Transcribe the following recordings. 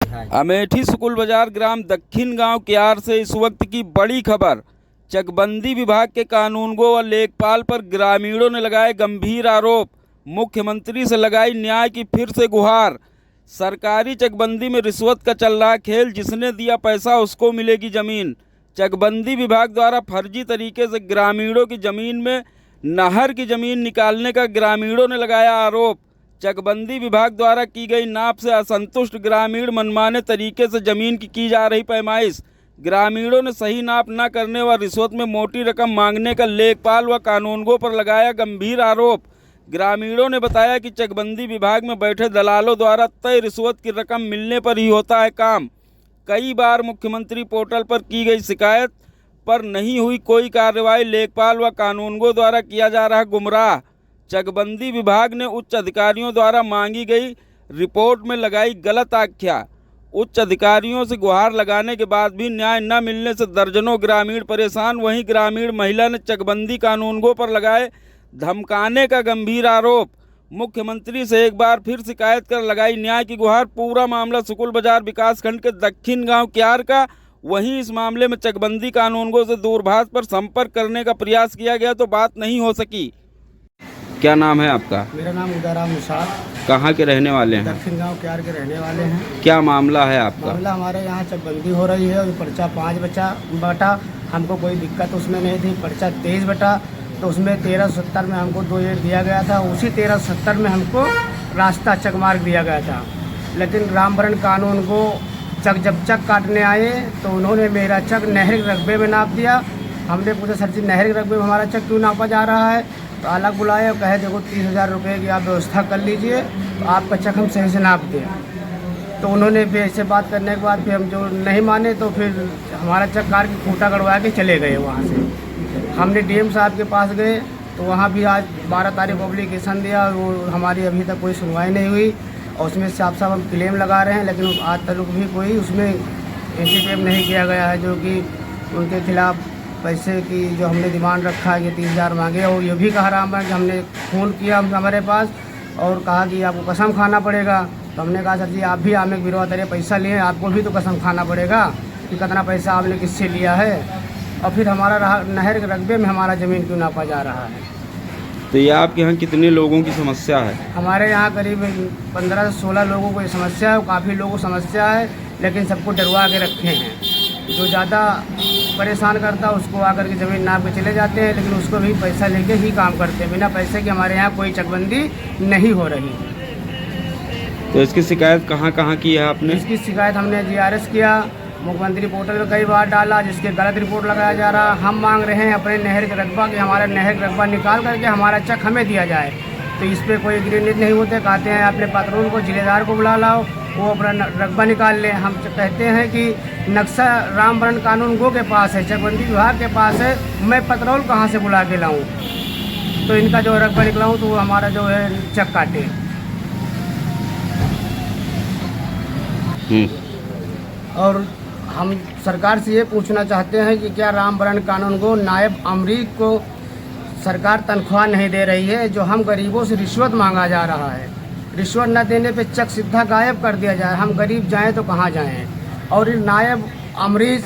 Amethi school बाजार ग्राम दक्षिण गांव क्यार से इस वक्त की बड़ी खबर। चकबंदी विभाग के कानूनगो व लेखपाल पर ग्रामीणों ने लगाए गंभीर आरोप। मुख्यमंत्री से लगाई न्याय की फिर से गुहार। सरकारी चकबंदी में रिश्वत का चल रहा खेल, जिसने दिया पैसा उसको मिलेगी जमीन। चकबंदी विभाग द्वारा फर्जी तरीके से ग्रामीणों की जमीन में नहर की जमीन निकालने का ग्रामीणों ने लगाया आरोप। चकबंदी विभाग द्वारा की गई नाप से असंतुष्ट ग्रामीण मनमाने तरीके से जमीन की जा रही पैमाइश। ग्रामीणों ने सही नाप न करने व रिश्वत में मोटी रकम मांगने का लेखपाल व कानूनगो पर लगाया गंभीर आरोप। ग्रामीणों ने बताया कि चकबंदी विभाग में बैठे दलालों द्वारा तय रिश्वत की रकम मिलने पर ही होता है काम। कई बार मुख्यमंत्री पोर्टल पर की गई शिकायत पर नहीं हुई कोई कार्रवाई। लेखपाल व कानूनगो द्वारा किया जा रहा गुमराह। चकबंदी विभाग ने उच्च अधिकारियों द्वारा मांगी गई रिपोर्ट में लगाई गलत आख्या। उच्च अधिकारियों से गुहार लगाने के बाद भी न्याय न मिलने से दर्जनों ग्रामीण परेशान। वहीं ग्रामीण महिला ने चकबंदी कानूनगो पर लगाए धमकाने का गंभीर आरोप। मुख्यमंत्री से एक बार फिर शिकायत कर लगाई न्याय की गुहार। पूरा मामला स्कूल बाजार विकासखंड के दक्षिण गांव क्यार का। वहीं इस मामले में चकबंदी कानूनगो से दूरभाष पर संपर्क करने का प्रयास किया गया तो बात नहीं हो सकी। क्या नाम है आपका? मेरा नाम उदयराम निषाद। कहाँ के रहने वाले हैं? दक्षिण गांव क्यार के रहने वाले हैं। क्या मामला है आपका? मामला हमारे यहाँ चकबंदी हो रही है और पर्चा 5 बटा। हमको कोई दिक्कत उसमें नहीं थी। पर्चा 23 बटा तो उसमें 1370 में हमको 2 ईंट दिया गया था। उसी 1370 में हमको रास्ता चकमार्ग दिया गया था। लेकिन रामवरण कानून को जब चक काटने आए तो उन्होंने मेरा चक नहर के रकबे में नाप दिया। हमने पूछा सर जी नहर के रकबे में हमारा चक क्यों नापा जा रहा है? तो अलग बुलाए और कहे देखो 30,000 रुपये की आप व्यवस्था कर लीजिए तो आपका चक हम सही से नाप दें। तो उन्होंने फिर ऐसे बात करने के बाद फिर हम जो नहीं माने तो फिर हमारा चक कार की खूंटा गड़वा के चले गए वहाँ से। हमने डीएम साहब के पास गए तो वहाँ भी आज 12 तारीख को एप्लीकेशन दिया और वो हमारी अभी तक कोई सुनवाई नहीं हुई। और उसमें साफ हम क्लेम लगा रहे हैं लेकिन आज तक भी कोई उसमें इंटीमेट नहीं किया गया है जो कि उनके खिलाफ़ पैसे की जो हमने डिमांड रखा है कि 30,000 मांगे। और ये भी कह रहा है कि हमने फ़ोन किया हमारे पास और कहा कि आपको कसम खाना पड़ेगा। तो हमने कहा सर जी आप भी आमे विरोध तरह पैसा लिए, आपको भी तो कसम खाना पड़ेगा कि कितना पैसा आपने किससे लिया है। और फिर हमारा नहर के रकबे में हमारा ज़मीन क्यों नापा जा रहा है। तो ये आपके यहाँ कितने लोगों की समस्या है? हमारे यहाँ करीब 15 से 16 लोगों को ये समस्या है। काफ़ी लोगों को समस्या है लेकिन सबको डरवा के रखे हैं। जो ज़्यादा परेशान करता उसको आकर के ज़मीन नाप के चले जाते हैं लेकिन उसको भी पैसा लेके ही काम करते हैं। बिना पैसे के हमारे यहाँ कोई चकबंदी नहीं हो रही। तो इसकी शिकायत कहाँ कहाँ की है आपने? इसकी शिकायत हमने GRS किया, मुख्यमंत्री पोर्टल पर कई बार डाला जिसके गलत रिपोर्ट लगाया जा रहा। हम मांग रहे हैं अपने नहर के रकबा कि हमारा नहर का रकबा निकाल करके हमारा चक हमें दिया जाए। तो इस पर कोई ग्रीनेज नहीं होते। कहते हैं अपने पत्रों को जिलेदार को बुला लाओ वो अपना रकबा निकाल लें। हम कहते हैं कि नक्शा रामवरण कानून गो के पास है, चकबंदी विभाग के पास है, मैं पत्रोल कहाँ से बुला के लाऊं? तो इनका जो रकबा निकलाऊं तो वो हमारा जो है चक काटे। और हम सरकार से ये पूछना चाहते हैं कि क्या रामवरण कानून को नायब अमरीक को सरकार तनख्वाह नहीं दे रही है? जो हम गरीबों से रिश्वत मांगा जा रहा है, रिश्वत न देने पे चक सीधा गायब कर दिया जाए। हम गरीब जाएं तो कहाँ जाएं? और नायब अमरीश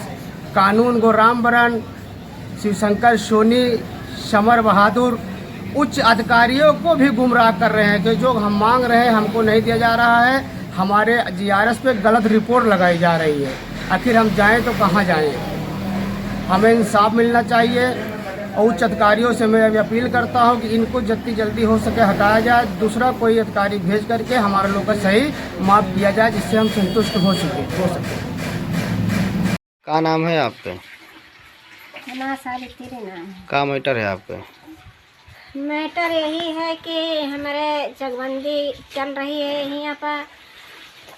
कानून को रामवरण, शिवशंकर सोनी, समर बहादुर उच्च अधिकारियों को भी गुमराह कर रहे हैं कि जो हम मांग रहे हैं हमको नहीं दिया जा रहा है। हमारे GRS पे गलत रिपोर्ट लगाई जा रही है। आखिर हम जाएं तो कहाँ जाएं? हमें इंसाफ मिलना चाहिए। और उच्च अधिकारियों से मैं अभी अपील करता हूं कि इनको जितनी जल्दी हो सके हटाया जाए। दूसरा कोई अधिकारी भेज करके हमारे लोग का सही माप किया जाए जिससे हम संतुष्ट हो सके। क्या नाम है आपका? सावित्री नाम है। क्या मैटर है आपका? मैटर यही है कि हमारे चकबंदी चल रही है यहाँ पर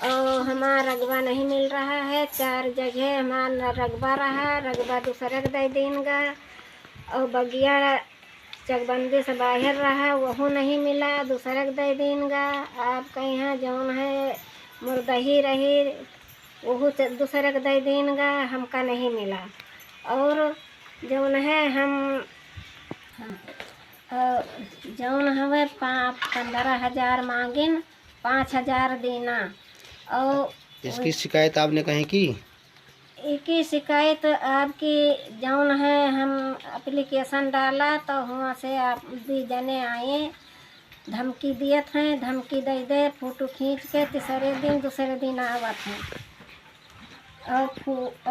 और हमारा रकबा नहीं मिल रहा है। 4 जगह हमारा रकबा रहा, रकबा दूसरे को दे देंगे। और बगिया चकबंदी से बाहर रहा वह नहीं मिला, दूसरे को दे देंगे। आपका यहाँ जौन है मुर्दही रही वह दूसरे को दे देंगे, हमका नहीं मिला। और जौन है हम जौन हमें 15,000 मांगिन, 5,000 देना। और इसकी शिकायत आपने कहीं की? की शिकायत आपकी जौन है, हम एप्लीकेशन डाला तो वहाँ से आप भी जने आए, धमकी दियत हैं, धमकी दे फोटो खींच के तीसरे दिन दूसरे दिन आवत हैं।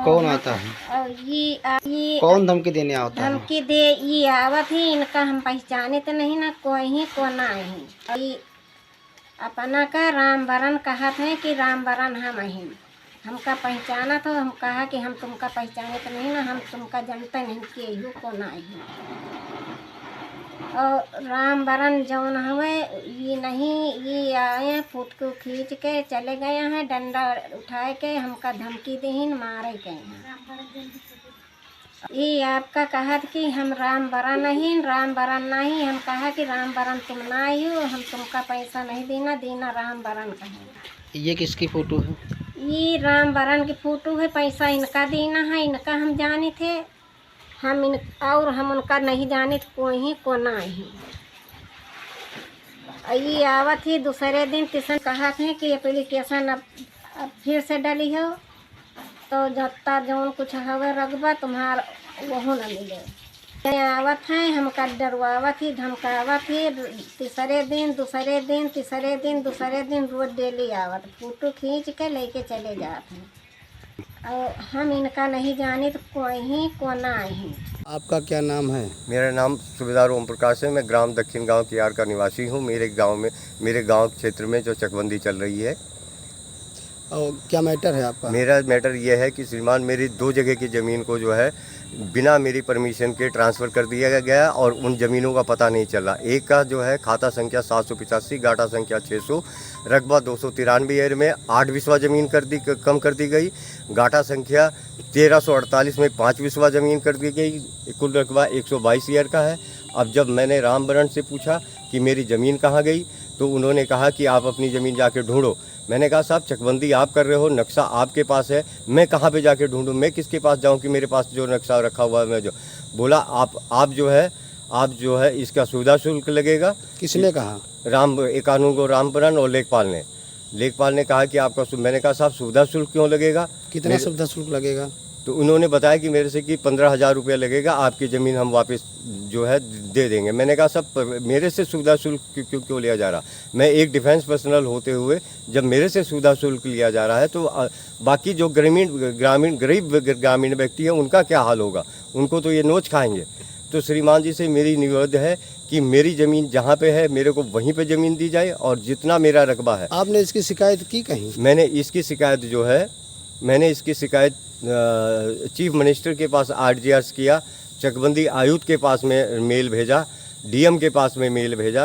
कौन आता है? और ये कौन धमकी देने आता है? धमकी दे ये आवत ही, इनका हम पहचाने तो नहीं ना, कोई ही को ना ही। और ये अपना का राम बरन कहत है कि राम बरन हम ही, हमका पहचाना तो हम कहा कि हम तुमका पहचाने तो नहीं ना, हम तुमका जानते नहीं कि यू को ना ही। और राम बरन जौन हुए ये नहीं, ये आए फूट को खींच के चले गए हैं, डंडा उठाए के हमका धमकी देहिन, मारे गए हैं। ये आपका कहा कि हम राम बरन नहीं, राम बरन नहीं, हम कहा कि राम बरन तुम ना ही हो, हम तुमका पैसा नहीं देना राम बरन कहे। ये किसकी फोटो है? ये राम बरन की फोटो है, पैसा इनका देना है, इनका हम जाने थे, हम इन और हम उनका नहीं जाने थे, कोई ही को ना ही। ये आवत ही दूसरे दिन तीसरे कहा थे कि एप्लीकेशन अब फिर से डली हो तो जत्ता जौन कुछ हवे रखबा तुम्हार वह न मिले। आवत हैं, हमका डरवावत ही, धमकावत ही, तीसरे दिन दूसरे दिन तीसरे दिन दूसरे दिन रोज डेली आवत, फोटो खींच के लेके चले जाते हैं। और हम इनका नहीं जाने तो कोई ही को ना ही। आपका क्या नाम है? मेरा नाम सूबेदार ओम प्रकाश है। मैं ग्राम दक्षिण गांव कियार का निवासी हूं। मेरे गांव क्षेत्र में जो चकबंदी चल रही है। और क्या मैटर है आपका? मेरा मैटर ये है कि श्रीमान मेरी 2 जगह की ज़मीन को जो है बिना मेरी परमिशन के ट्रांसफ़र कर दिया गया और उन ज़मीनों का पता नहीं चला। एक का जो है खाता संख्या 785, गाटा संख्या 600, रकबा 293 में 8 विस्वा ज़मीन कम कर दी गई। गाटा संख्या 1348 में 5 विस्वा ज़मीन कर दी गई। कुल रकबा 122 ईयर का है। अब जब मैंने राम बरन से पूछा कि मेरी ज़मीन कहाँ गई तो उन्होंने कहा कि आप अपनी ज़मीन जाके ढूंढो। मैंने कहा साहब चकबंदी आप कर रहे हो, नक्शा आपके पास है, मैं कहाँ पे जाके ढूंढूं, मैं किसके पास जाऊं कि मेरे पास जो नक्शा रखा हुआ है मैं जो बोला आप जो है इसका सुविधा शुल्क लगेगा। किसने कहा? कानून को राम बरन और लेखपाल ने कहा कि आपका मैंने कहा साहब सुविधा शुल्क क्यों लगेगा? कितना सुविधा शुल्क लगेगा? तो उन्होंने बताया कि मेरे से कि 15,000 रुपया लगेगा, आपकी ज़मीन हम वापस जो है दे देंगे। मैंने कहा सब मेरे से सुविधा शुल्क क्यों लिया जा रहा? मैं एक डिफेंस पर्सनल होते हुए जब मेरे से सुविधा शुल्क लिया जा रहा है तो बाकी जो गरीब ग्रामीण व्यक्ति है उनका क्या हाल होगा? उनको तो ये नोच खाएंगे। तो श्रीमान जी से मेरी निवेदन है कि मेरी ज़मीन जहाँ पे है मेरे को वहीं पे ज़मीन दी जाए और जितना मेरा रकबा है। आपने इसकी शिकायत की कहीं? मैंने इसकी शिकायत चीफ मिनिस्टर के पास RGRs किया, चकबंदी आयुक्त के पास में मेल भेजा, DM के पास में मेल भेजा,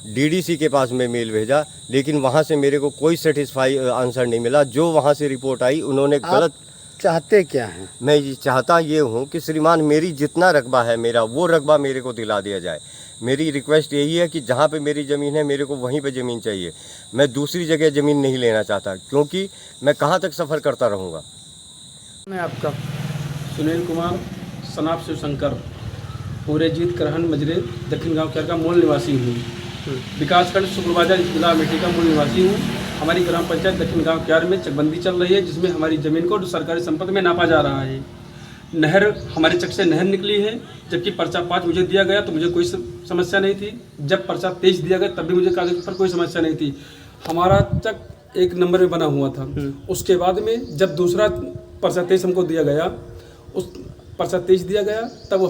DDC के पास में मेल भेजा, लेकिन वहाँ से मेरे को कोई सेटिस्फाई आंसर नहीं मिला। जो वहाँ से रिपोर्ट आई उन्होंने गलत। चाहते क्या हैं? मैं ये चाहता ये हूँ कि श्रीमान मेरी जितना रकबा है मेरा वो रकबा मेरे को दिला दिया जाए। मेरी रिक्वेस्ट यही है कि जहाँ पे मेरी ज़मीन है मेरे को वहीं पे ज़मीन चाहिए। मैं दूसरी जगह ज़मीन नहीं लेना चाहता, क्योंकि मैं कहाँ तक सफ़र करता रहूँगा। मैं आपका सुनील कुमार सनाप शिवशंकर पूरे जीत करहन मजरे दक्षिण गांव कियार का मूल निवासी हूँ। विकासखंड शुक्रबाजार जिला अमेठी का मूल निवासी हूँ। हमारी ग्राम पंचायत दक्षिण गांव कियार में चकबंदी चल रही है, जिसमें हमारी ज़मीन को सरकारी संपत्ति में नापा जा रहा है। नहर हमारे चक से नहर निकली है, जबकि पर्चा 5 मुझे दिया गया तो मुझे कोई समस्या नहीं थी। जब पर्चा 23 दिया गया तब भी मुझे कागज पर कोई समस्या नहीं थी। हमारा चक 1 नंबर में बना हुआ था। उसके बाद में जब दूसरा पर्चा 23 हमको दिया गया, उस पर्चा 23 दिया गया तब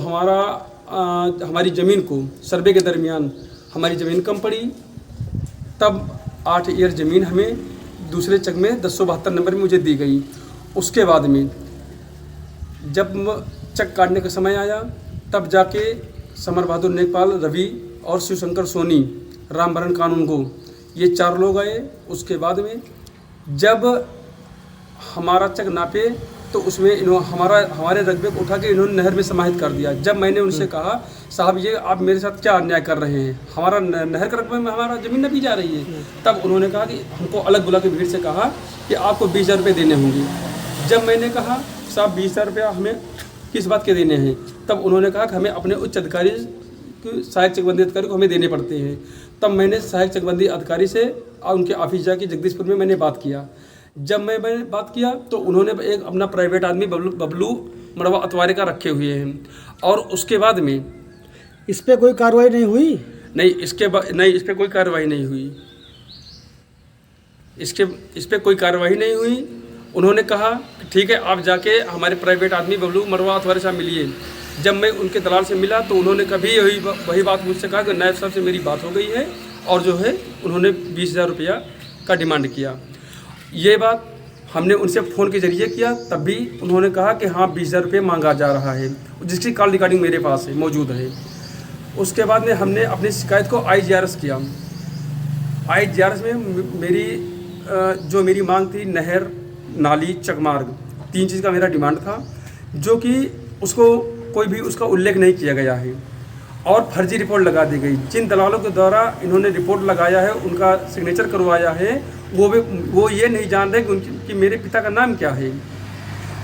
हमारी ज़मीन को सर्वे के दरमियान हमारी ज़मीन कम पड़ी। तब 8 ईयर ज़मीन हमें दूसरे चक में 1072 नंबर में मुझे दी गई। उसके बाद में जब चक काटने का समय आया तब जाके समर बहादुर नेकपाल, रवि और शिवशंकर सोनी, राम बरन कानूनगो, ये 4 लोग आए। उसके बाद में जब हमारा चक नापे तो उसमें हमारे रकबे को उठा के इन्होंने नहर में समाहित कर दिया। जब मैंने उनसे कहा साहब ये आप मेरे साथ क्या अन्याय कर रहे हैं, हमारा नहर के रकबे में हमारा ज़मीन नपी जा रही है, तब उन्होंने कहा कि हमको अलग बुला के भीड़ से कहा कि आपको 20,000 रुपये देने होंगे। जब मैंने कहा साहब 20,000 रुपया हमें किस बात के देने हैं, तब उन्होंने कहा कि हमें अपने उच्च अधिकारी सहायक चकबंदी अधिकारी को हमें देने पड़ते हैं। तब मैंने सहायक चकबंदी अधिकारी से उनके ऑफिस जाके जगदीशपुर में मैंने बात किया। जब मैंने बात किया तो उन्होंने एक अपना प्राइवेट आदमी बबलू मड़वा अतवारे का रखे हुए हैं, और उसके बाद में इस पे कोई कार्रवाई नहीं हुई? नहीं, इस पे कोई कार्रवाई नहीं हुई। इस पे कोई कार्रवाई नहीं हुई। उन्होंने कहा कि ठीक है, आप जाके हमारे प्राइवेट आदमी बबलू मड़वा अतवारे से मिलिए। जब मैं उनके दलाल से मिला तो उन्होंने कभी वही बात मुझसे कहा कि नायब साहब से मेरी बात हो गई है, और जो है उन्होंने 20,000 रुपया का डिमांड किया। ये बात हमने उनसे फ़ोन के ज़रिए किया, तब भी उन्होंने कहा कि हाँ 20,000 रुपये मांगा जा रहा है, जिसकी कॉल रिकॉर्डिंग मेरे पास है, मौजूद है। उसके बाद में हमने अपनी शिकायत को IGRS किया। IGRS में मेरी मांग थी नहर, नाली, चकमार्ग, 3 चीज़ का मेरा डिमांड था, जो कि उसको कोई भी उसका उल्लेख नहीं किया गया है, और फर्जी रिपोर्ट लगा दी गई। जिन दलालों के द्वारा इन्होंने रिपोर्ट लगाया है, उनका सिग्नेचर करवाया है, वो ये नहीं जान रहे कि मेरे पिता का नाम क्या है,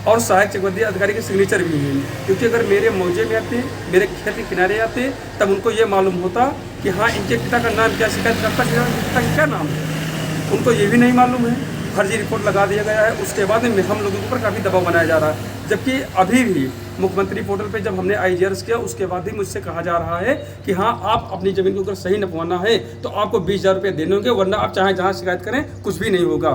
और सहायक चकबंदी अधिकारी के सिग्नेचर भी हैं। क्योंकि अगर मेरे मौजे में आते, मेरे खेत के किनारे आते, तब उनको ये मालूम होता कि हाँ इनके पिता का नाम क्या, शिकायत करता कि पिता का क्या नाम है। उनको ये भी नहीं मालूम है, फर्जी रिपोर्ट लगा दिया गया है। उसके बाद में हम लोगों के ऊपर काफ़ी दबाव बनाया जा रहा है, जबकि अभी भी मुख्यमंत्री पोर्टल पे जब हमने IGRS किया, उसके बाद भी मुझसे कहा जा रहा है कि हाँ आप अपनी ज़मीन को अगर सही नपवाना है तो आपको 20,000 रुपये देने होंगे, वरना आप चाहे जहाँ शिकायत करें कुछ भी नहीं होगा।